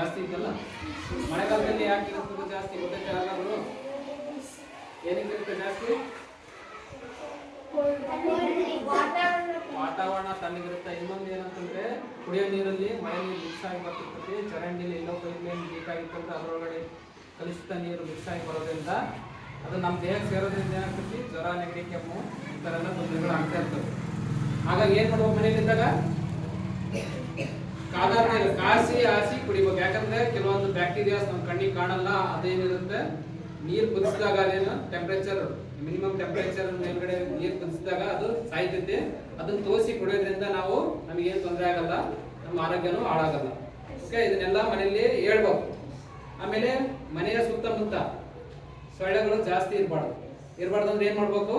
ಜಾಸ್ತಿ ಇದ್ದಲ್ಲ. ಮಳೆಗಾಲದಲ್ಲಿ ಯಾಕೆ ಇರುತ್ತದೆ ಜಾಸ್ತಿ ಗೊತ್ತೈತೆ ಯಾರಾದ್ರು? ಏನಕ್ಕೆ ಇರುತ್ತೆ ಜಾಸ್ತಿ? ವಾತಾವರಣ ತಣ್ಣಗಿರುತ್ತೆ. ಇನ್ನೊಂದು ಏನಂತಂದ್ರೆ ಕುಡಿಯೋ ನೀರಲ್ಲಿ ಮಳೆ ನೀರು ಮಿಕ್ಸ್ ಆಗಿ ಬರ್ತಿರ್ತದೆ. ಚರಂಡಿಲಿ ಎಲ್ಲೋ ಪೈಪ್ ಲೈನ್ ಲೀಕ್ ಆಗಿರ್ತಂದ್ರೆ ಅದರೊಳಗಡೆ ಕಲುಷಿತ ನೀರು ಮಿಕ್ಸ್ ಆಗಿ ಬರೋದ್ರಿಂದ ಅದು ನಮ್ಮ ದೇಹಕ್ಕೆ ಸೇರೋದ್ರಿಂದ ಏನಾಗ್ತೈತಿ? ಜ್ವರ, ನೆಗಡಿ, ಕೆಮ್ಮು ಈ ಥರ ಎಲ್ಲ ತೊಂದರೆಗಳು ಆಗ್ತಾ ಇರ್ತವೆ. ಹಾಗಾಗಿ ಏನು ಮಾಡ್ಬೇಕು? ಮನೆಯಲ್ಲಿದ್ದಾಗ ಕಾದಾದ ನೀರು ಕಾಸಿ ಹಾಸಿ ಕುಡಿಬೇಕು. ಯಾಕಂದ್ರೆ ಕೆಲವೊಂದು ಬ್ಯಾಕ್ಟೀರಿಯಾಸ್ ನಮ್ಮ ಕಣ್ಣಿಗೆ ಕಾಣಲ್ಲ. ಅದೇನಿರುತ್ತೆ, ನೀರು ಕುದಿಸಿದಾಗ ಅದೇನು ಟೆಂಪರೇಚರ್ ಮಿನಿಮಮ್ ಟೆಂಪರೇಚರ್ ಮೇಲ್ಗಡೆ ನೀರು ಕುದಿಸಿದಾಗ ಅದು ಸಾಯ್ತೈತೆ. ಅದನ್ನ ತೋರಿಸಿ ಕುಡಿಯೋದ್ರಿಂದ ನಮಗೇನು ತೊಂದರೆ ಆಗಲ್ಲ, ನಮ್ಮ ಆರೋಗ್ಯನೂ ಹಾಳಾಗಲ್ಲ. ಓಕೆ, ಇದನ್ನೆಲ್ಲ ಮನೆಯಲ್ಲಿ ಹೇಳ್ಬೇಕು. ಆಮೇಲೆ ಮನೆಯ ಸುತ್ತಮುತ್ತ ಸೊಳ್ಳೆಗಳು ಜಾಸ್ತಿ ಇರಬಾರ್ದು ಅಂದ್ರೆ ಏನ್ ಮಾಡ್ಬೇಕು?